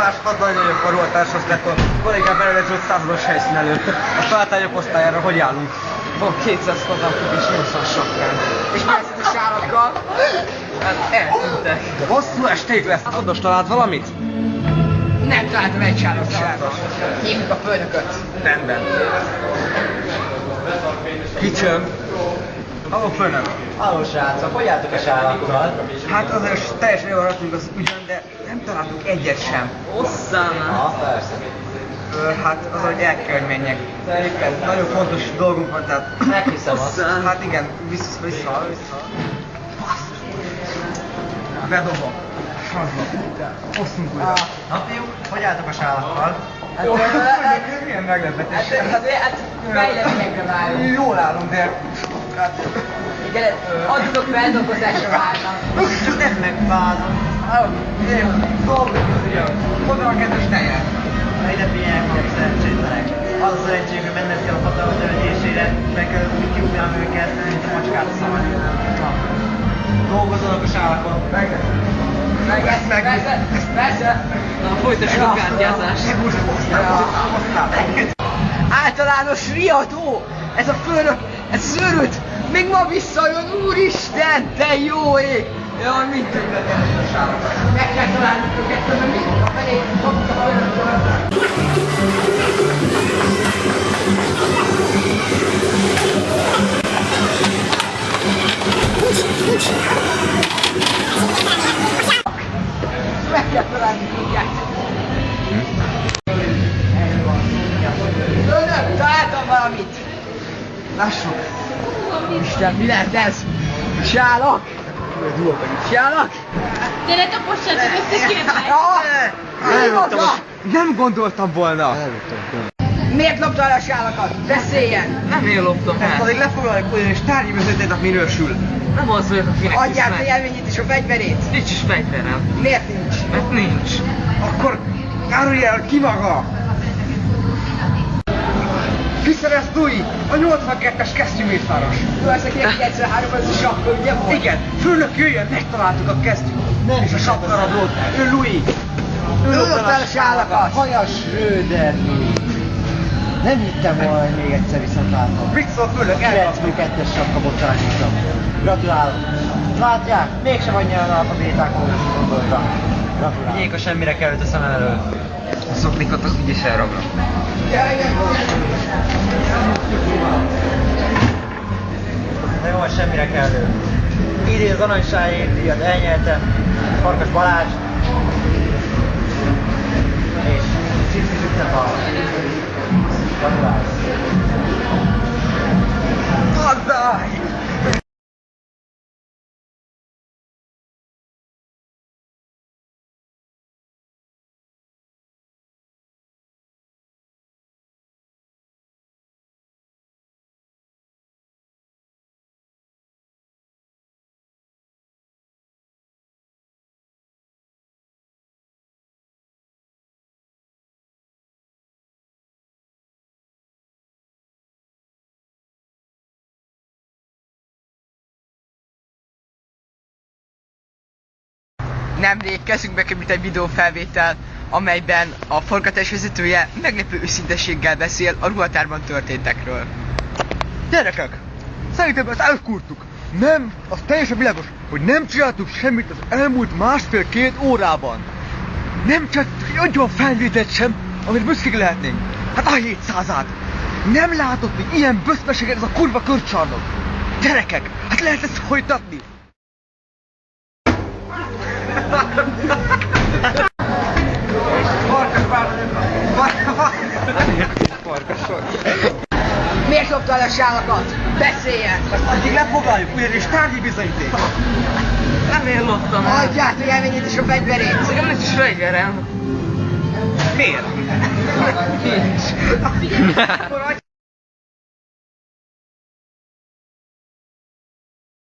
Találásokat nagyon nagyobb karoltáshoz lett a kollégám belőlezőtt 100-as helyszín előtt. A feltárgyok osztályára hogy állunk? Van 200 kazakok és 80 sapkán. És mi lesz a sálakkal? Hát eltűntek. Hosszú esték lesz. Fontos, talált valamit? Nem találtam egy sálat sem. Hívjuk a főnököt. Rendben. Kicsöm. Halló főnök. Halló srácok, hogy álltok a sálakkal? Hát azért teljesen jól haladtunk az ügyön, de nem találtunk egyet sem. Osszám! Persze. Hát az, hogy el kell, hogy menjek. Éppen nagyon fontos dolgunk van, tehát... Meghiszem azt. Hát igen, vissza. Bedobom. Hosszunk újra. Na fiúk, hogy álltok a sálakkal? Jó, milyen meglepetés. Hát fejleményekre várunk. Jól állunk, de... Hát... Igen, addig feldolgozásra várnak. Csak nem megvázom. Dolgozunk, ugye. Oda a kedves tejet. Na ide figyeljenek magam szerencsétlenek. Az a szerencség, hogy mennem kell a hatalma töltésére, meg kell úgy kiugrálni őket, mint a macskát szalni. Dolgozzanak a sálakon. Persze. Na, folytassuk a kártyázást. Általános riadó! Ez a főnök, ez szörült! Még ma visszajön, úristen, de jó ég! Jaj, mind többet a sálakat. Meg kell találnunk őket, mert mi a felé kapjuk a főnöktől. Meg kell találnunk őket. Főnök, találtam valamit! Lássuk! Isten, mi lehet ez? Sálak? Sálak? Gyere, tapossátok össze, kérlek! Nem gondoltam volna. Miért loptál a sálakat? Beszéljen! Nem én loptam Ezt el. addig lefoglaljuk, ugyanis tárgyi vezetének minősül. Nem az vagyok, akinek Adjál hisznek. fegyelményét és a fegyverét! Nincs is fegyverem. Miért nincs? Mert nincs. Akkor árulj el ki maga! Kiszerez Dui, a 82-es kesztyűmészáros. Ő az, akinek 93 az a sapka, ugye volt? Igen, főnök jöjjön, megtaláltuk a kesztyűt. És a sapkaradót, ő Louis. Ő lopta el a sálakat! Hajas Schröder Louis. Nem hittem volna, hogy még egyszer viszont látom. Mit szól főnök? Elkaptuk. 92-es sapka bocsánatosam. Gratulálok. Látják? Mégsem annyira analfabétákról is gondoltam. Gratulálok. Vigyék a semmire került a szemem elől. A szoknikat az úgyis elrablak. De jó, semmire kellő. Idén az aranysáért díjat elnyertem Farkas Balázs és Cipzi Zsüttenbal. Gratulálok. Haddaj! Nemrég kezünkbe került egy videófelvétel, amelyben a forgatás vezetője meglepő őszinteséggel beszél a ruhatárban történtekről. Gyerekek! Szerintem ezt elkurtuk. Nem, az teljesen világos, hogy nem csináltuk semmit az elmúlt másfél-két órában. Nem csináltuk egy olyan felvételt sem, amit büszkék lehetnénk. Hát a 700-át! Nem látott még ilyen böszmeséget ez a kurva körcsarnok. Gyerekek, hát lehet ezt folytatni? Miért loptál a sálakat? Beszéljen! Addig lefoglaljuk, ugyanis tárgyi bizonyíték. Nem én loptam el. Adjál fegyelményét és a fegyverét! Nekem nincs is fegyverem. Miért? Nincs. Akkor